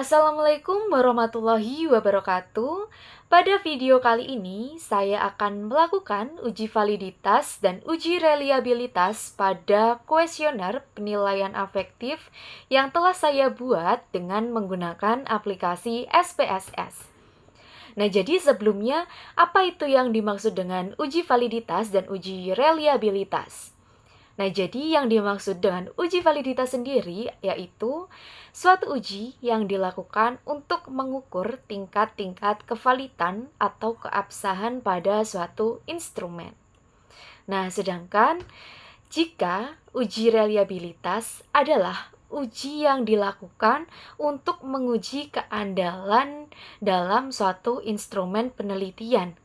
Assalamualaikum warahmatullahi wabarakatuh. Pada video kali ini, saya akan melakukan uji validitas dan uji reliabilitas pada kuesioner penilaian afektif yang telah saya buat dengan menggunakan aplikasi SPSS. Nah, jadi sebelumnya, apa itu yang dimaksud dengan uji validitas dan uji reliabilitas? Nah, jadi yang dimaksud dengan uji validitas sendiri yaitu suatu uji yang dilakukan untuk mengukur tingkat-tingkat kevalidan atau keabsahan pada suatu instrumen. Nah, sedangkan jika uji reliabilitas adalah uji yang dilakukan untuk menguji keandalan dalam suatu instrumen penelitian.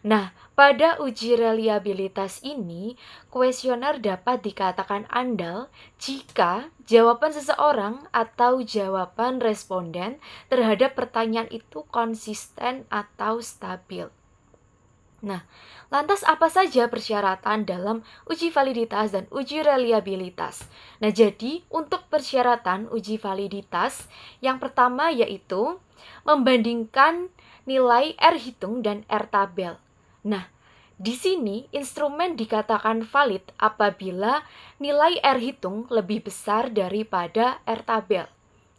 Nah, pada uji reliabilitas ini, kuesioner dapat dikatakan andal jika jawaban seseorang atau jawaban responden terhadap pertanyaan itu konsisten atau stabil. Nah, lantas apa saja persyaratan dalam uji validitas dan uji reliabilitas? Nah, jadi untuk persyaratan uji validitas, yang pertama yaitu membandingkan nilai R hitung dan R tabel. Nah, di sini instrumen dikatakan valid apabila nilai R hitung lebih besar daripada R tabel.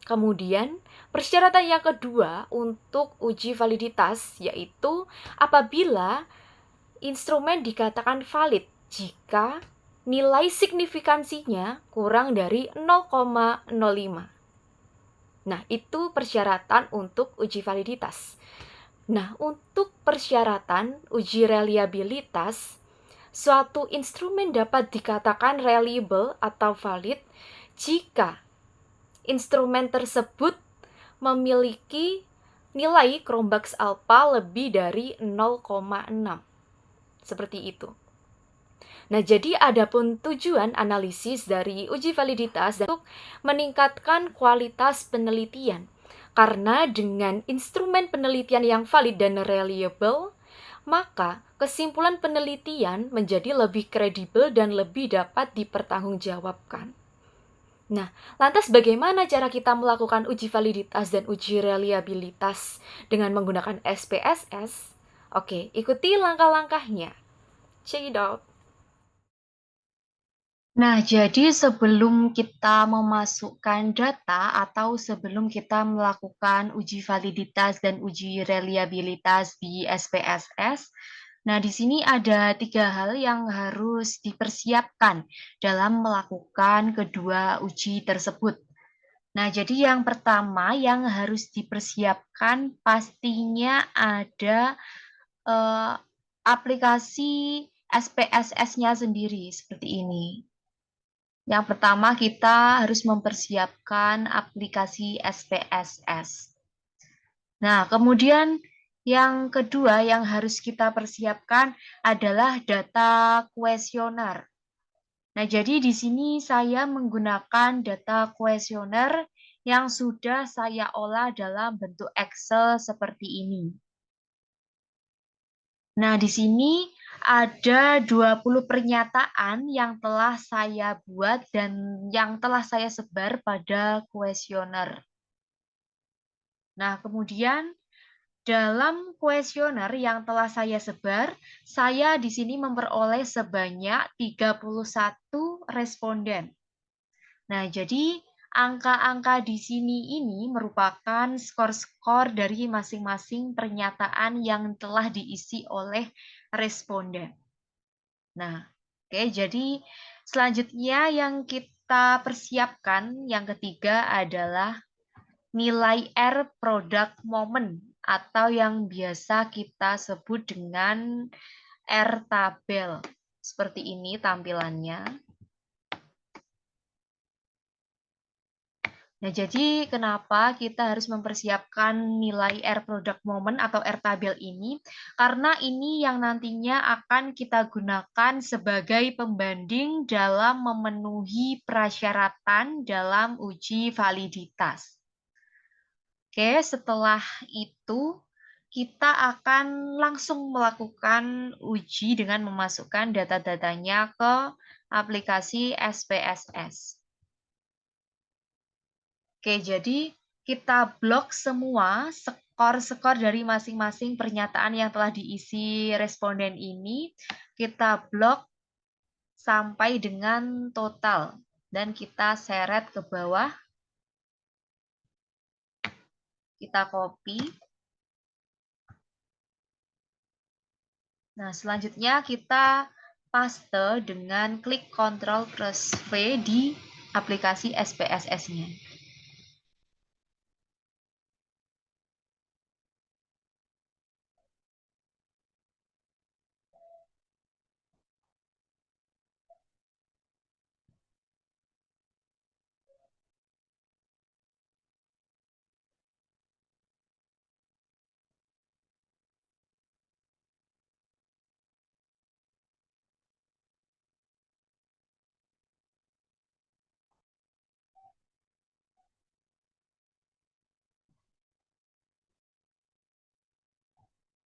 Kemudian, persyaratan yang kedua untuk uji validitas yaitu apabila instrumen dikatakan valid jika nilai signifikansinya kurang dari 0,05. Nah, itu persyaratan untuk uji validitas. Nah, untuk persyaratan uji reliabilitas, suatu instrumen dapat dikatakan reliable atau valid jika instrumen tersebut memiliki nilai Cronbach's alpha lebih dari 0,6. Seperti itu. Nah, jadi adapun tujuan analisis dari uji validitas untuk meningkatkan kualitas penelitian. Karena dengan instrumen penelitian yang valid dan reliable, maka kesimpulan penelitian menjadi lebih kredibel dan lebih dapat dipertanggungjawabkan. Nah, lantas bagaimana cara kita melakukan uji validitas dan uji reliabilitas dengan menggunakan SPSS? Oke, ikuti langkah-langkahnya. Check it out. Nah, jadi sebelum kita memasukkan data atau sebelum kita melakukan uji validitas dan uji reliabilitas di SPSS, nah di sini ada 3 hal yang harus dipersiapkan dalam melakukan kedua uji tersebut. Nah, jadi yang pertama yang harus dipersiapkan pastinya ada aplikasi SPSS-nya sendiri seperti ini. Yang pertama kita harus mempersiapkan aplikasi SPSS. Nah, kemudian yang kedua yang harus kita persiapkan adalah data kuesioner. Nah, jadi di sini saya menggunakan data kuesioner yang sudah saya olah dalam bentuk Excel seperti ini. Nah, di sini ada 20 pernyataan yang telah saya buat dan yang telah saya sebar pada kuesioner. Nah, kemudian dalam kuesioner yang telah saya sebar, saya di sini memperoleh sebanyak 31 responden. Nah, jadi angka-angka di sini ini merupakan skor-skor dari masing-masing pernyataan yang telah diisi oleh responden. Nah, oke, jadi selanjutnya yang kita persiapkan yang ketiga adalah nilai R product moment atau yang biasa kita sebut dengan R tabel. Seperti ini tampilannya. Nah, jadi kenapa kita harus mempersiapkan nilai R product moment atau R tabel ini? Karena ini yang nantinya akan kita gunakan sebagai pembanding dalam memenuhi prasyaratan dalam uji validitas. Oke, setelah itu kita akan langsung melakukan uji dengan memasukkan data-datanya ke aplikasi SPSS. Oke, jadi kita blok semua skor-skor dari masing-masing pernyataan yang telah diisi responden ini, kita blok sampai dengan total dan kita seret ke bawah, kita copy. Nah, selanjutnya kita paste dengan klik Ctrl plus V di aplikasi SPSS-nya.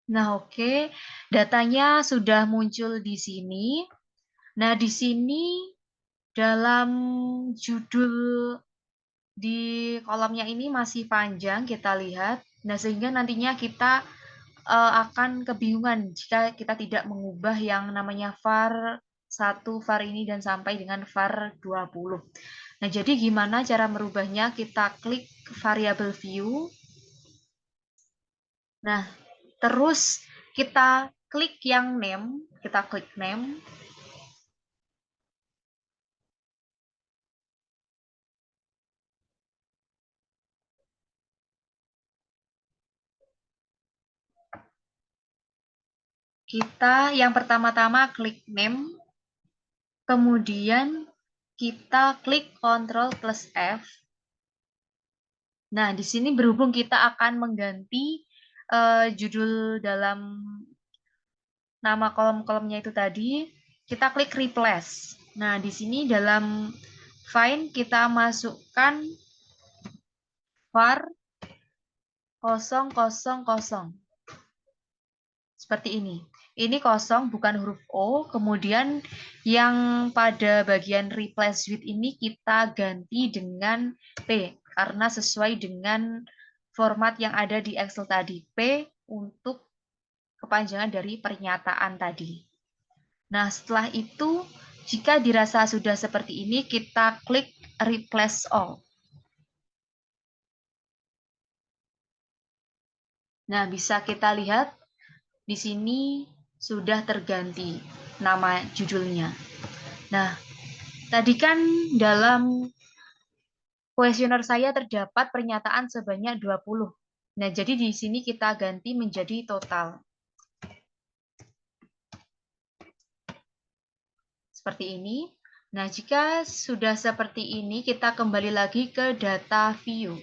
Nah, oke, datanya sudah muncul di sini. Nah, di sini dalam judul di kolomnya ini masih panjang, kita lihat. Nah, sehingga nantinya kita akan kebingungan jika kita tidak mengubah yang namanya var 1, var ini, dan sampai dengan var 20. Nah, jadi gimana cara merubahnya? Kita klik variable view. Nah, terus kita klik yang name, kita klik name. Kita yang pertama-tama klik name, kemudian kita klik Ctrl plus F. Nah, di sini berhubung kita akan mengganti judul dalam nama kolom-kolomnya itu tadi, kita klik replace. Nah, di sini dalam find kita masukkan var 000. Seperti ini. Ini kosong, bukan huruf O. Kemudian yang pada bagian replace with ini kita ganti dengan P, karena sesuai dengan format yang ada di Excel tadi. P untuk kepanjangan dari pernyataan tadi. Nah, setelah itu, jika dirasa sudah seperti ini, kita klik replace all. Nah, bisa kita lihat di sini sudah terganti nama judulnya. Nah, tadi kan dalam kuesioner saya terdapat pernyataan sebanyak 20. Nah, jadi di sini kita ganti menjadi total. Seperti ini. Nah, jika sudah seperti ini, kita kembali lagi ke data view.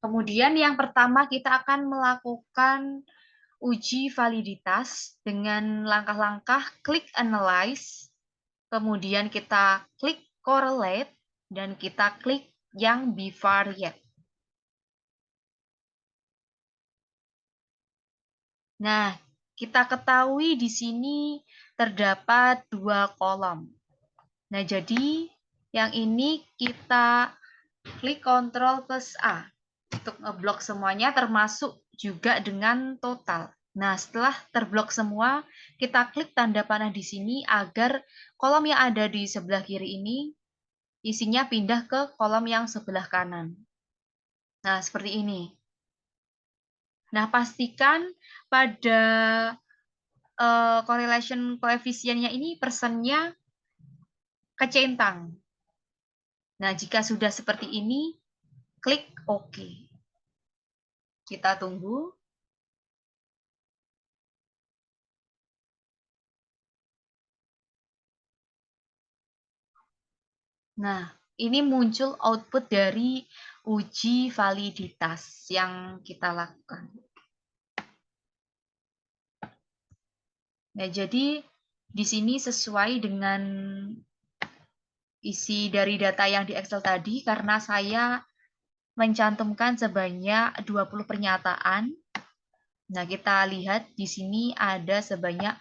Kemudian yang pertama kita akan melakukan uji validitas dengan langkah-langkah klik analyze, kemudian kita klik correlate, dan kita klik yang bivariate. Nah, kita ketahui di sini terdapat 2 kolom. Nah, jadi yang ini kita klik Ctrl plus A untuk ngeblok semuanya, termasuk juga dengan total. Nah, setelah terblok semua, kita klik tanda panah di sini agar kolom yang ada di sebelah kiri ini isinya pindah ke kolom yang sebelah kanan. Nah, seperti ini. Nah, pastikan pada correlation koefisiennya ini persennya kecentang. Nah, jika sudah seperti ini, klik OK. Kita tunggu. Nah, ini muncul output dari uji validitas yang kita lakukan. Nah, jadi di sini sesuai dengan isi dari data yang di Excel tadi, karena saya mencantumkan sebanyak 20 pernyataan. Nah, kita lihat di sini ada sebanyak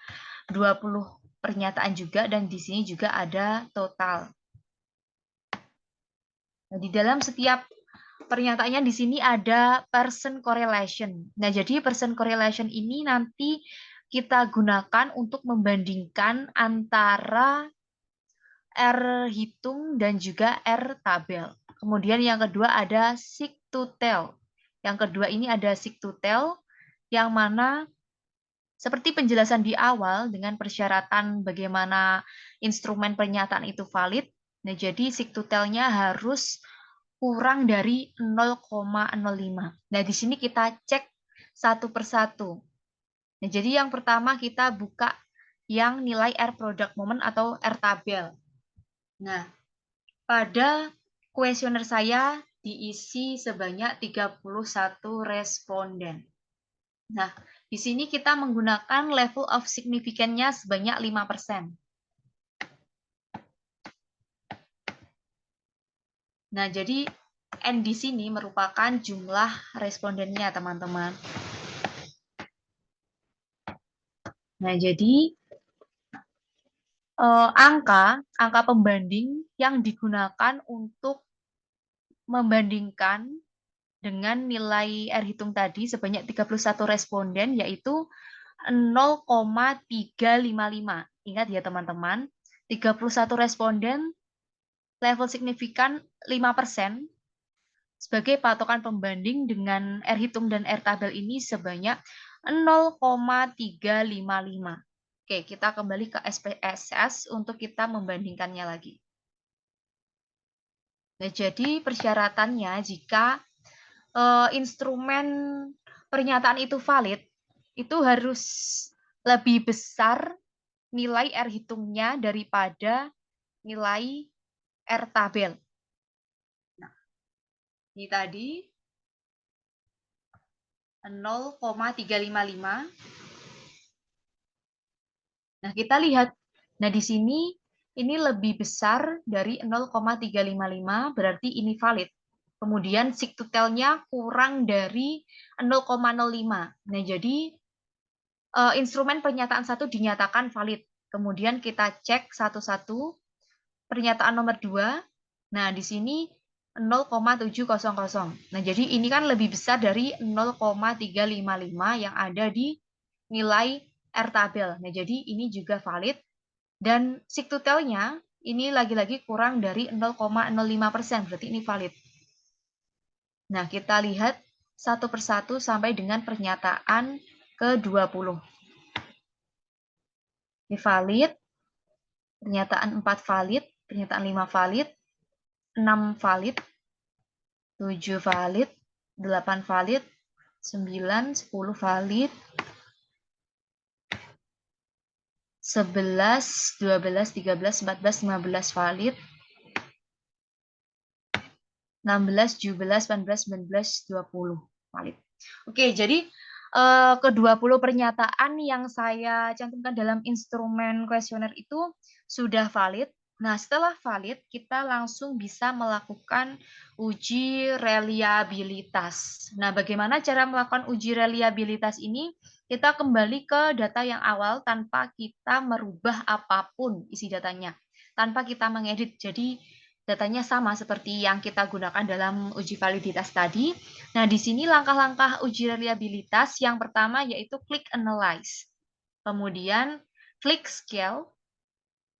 20 pernyataan juga, dan di sini juga ada total. Nah, di dalam setiap pernyataannya di sini ada person correlation. Nah, jadi person correlation ini nanti kita gunakan untuk membandingkan antara R hitung dan juga R tabel. Kemudian yang kedua ada seek to tell. Yang kedua ini ada seek to tell, yang mana seperti penjelasan di awal dengan persyaratan bagaimana instrumen pernyataan itu valid. Nah, jadi seek to tell-nya harus kurang dari 0,05. Nah, di sini kita cek satu persatu. Nah, jadi yang pertama kita buka yang nilai R product moment atau R tabel. Nah, pada kuesioner saya diisi sebanyak 31 responden. Nah, di sini kita menggunakan level of significance-nya sebanyak 5%. Nah, jadi N di sini merupakan jumlah respondennya, teman-teman. Nah, jadi angka pembanding yang digunakan untuk membandingkan dengan nilai R hitung tadi sebanyak 31 responden yaitu 0,355. Ingat ya teman-teman, 31 responden level signifikan 5% sebagai patokan pembanding dengan R hitung dan R tabel ini sebanyak 0,355. Oke, kita kembali ke SPSS untuk kita membandingkannya lagi. Nah, jadi persyaratannya jika instrumen pernyataan itu valid, itu harus lebih besar nilai R hitungnya daripada nilai R tabel. Nah, ini tadi 0,355. Nah, kita lihat. Nah, di sini ini lebih besar dari 0,355, berarti ini valid. Kemudian seek to tell-nya kurang dari 0,05. Nah, jadi instrumen pernyataan satu dinyatakan valid. Kemudian kita cek satu-satu. Pernyataan nomor 2. Nah, di sini 0,700. Nah, jadi ini kan lebih besar dari 0,355 yang ada di nilai R tabel. Nah, jadi ini juga valid. Dan seek to tell-nya ini lagi-lagi kurang dari 0,05%, berarti ini valid. Nah, kita lihat satu persatu sampai dengan pernyataan ke-20. Ini valid, pernyataan 4 valid, pernyataan 5 valid, 6 valid, 7 valid, 8 valid, 9, 10 valid, 11, 12, 13, 14, 15 valid, 16, 17, 18, 19, 20 valid. Oke, jadi ke-20 pernyataan yang saya cantumkan dalam instrumen kuesioner itu sudah valid. Nah, setelah valid, kita langsung bisa melakukan uji reliabilitas. Nah, bagaimana cara melakukan uji reliabilitas ini? Kita kembali ke data yang awal tanpa kita merubah apapun isi datanya, tanpa kita mengedit. Jadi, datanya sama seperti yang kita gunakan dalam uji validitas tadi. Nah, di sini langkah-langkah uji reliabilitas yang pertama yaitu klik analyze. Kemudian klik scale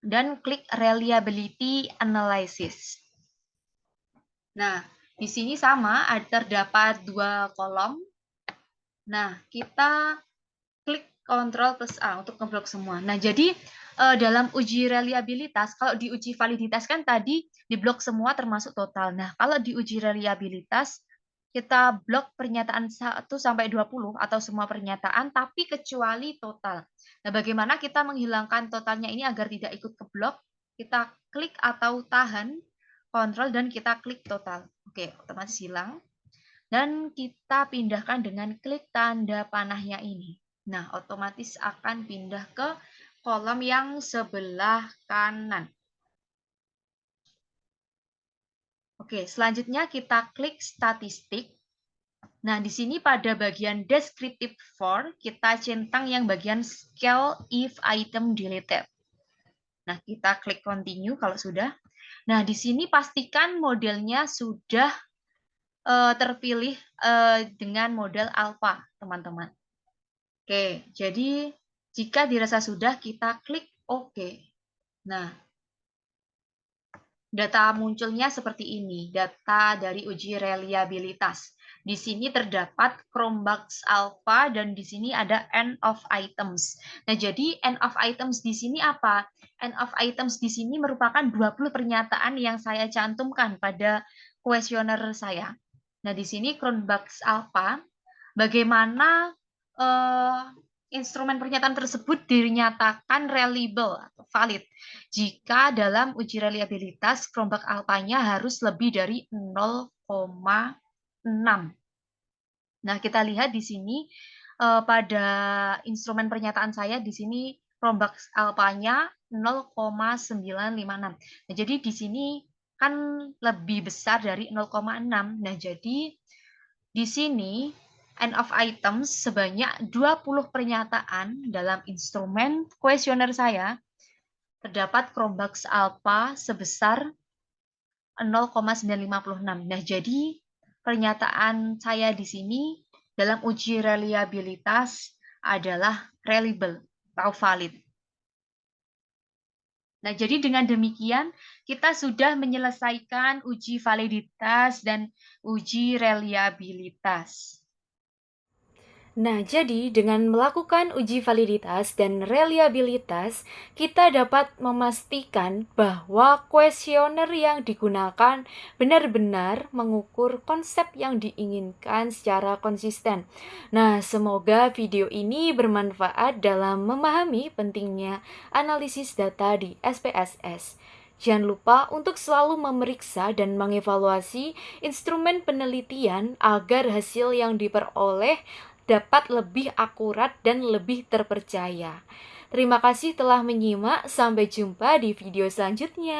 dan klik reliability analysis. Nah, di sini sama terdapat 2 kolom. Nah, kita klik Ctrl plus A untuk ngeblok semua. Nah, jadi dalam uji reliabilitas, kalau di uji validitas kan tadi diblok semua termasuk total. Nah, kalau di uji reliabilitas, kita blok pernyataan 1 sampai 20 atau semua pernyataan, tapi kecuali total. Nah, bagaimana kita menghilangkan totalnya ini agar tidak ikut ke blok? Kita klik atau tahan, kontrol, dan kita klik total. Oke, otomatis hilang. Dan kita pindahkan dengan klik tanda panahnya ini. Nah, otomatis akan pindah ke kolom yang sebelah kanan. Oke, selanjutnya kita klik statistik. Nah, di sini pada bagian descriptive for, kita centang yang bagian scale if item deleted. Nah, kita klik continue kalau sudah. Nah, di sini pastikan modelnya sudah terpilih dengan model alpha, teman-teman. Oke, jadi jika dirasa sudah, kita klik OK. Nah, data munculnya seperti ini, data dari uji reliabilitas. Di sini terdapat Chromebox Alpha dan di sini ada end of items. Nah, jadi end of items di sini apa? End of items di sini merupakan 20 pernyataan yang saya cantumkan pada kuesioner saya. Nah, di sini Chromebox Alpha, bagaimana instrumen pernyataan tersebut dinyatakan reliable atau valid jika dalam uji reliabilitas Chromebox alpha-nya harus lebih dari 0,6. Nah, kita lihat di sini pada instrumen pernyataan saya di sini Chromebox alpha-nya 0,956. Nah, jadi di sini kan lebih besar dari 0,6. Nah, jadi di sini end of items sebanyak 20 pernyataan dalam instrumen kuesioner saya terdapat Chromebox alpha sebesar 0,956. Nah, jadi pernyataan saya di sini dalam uji reliabilitas adalah reliable atau valid. Nah, jadi dengan demikian kita sudah menyelesaikan uji validitas dan uji reliabilitas. Nah, jadi dengan melakukan uji validitas dan reliabilitas, kita dapat memastikan bahwa kuesioner yang digunakan benar-benar mengukur konsep yang diinginkan secara konsisten. Nah, semoga video ini bermanfaat dalam memahami pentingnya analisis data di SPSS. Jangan lupa untuk selalu memeriksa dan mengevaluasi instrumen penelitian agar hasil yang diperoleh dapat lebih akurat dan lebih terpercaya. Terima kasih telah menyimak, sampai jumpa di video selanjutnya.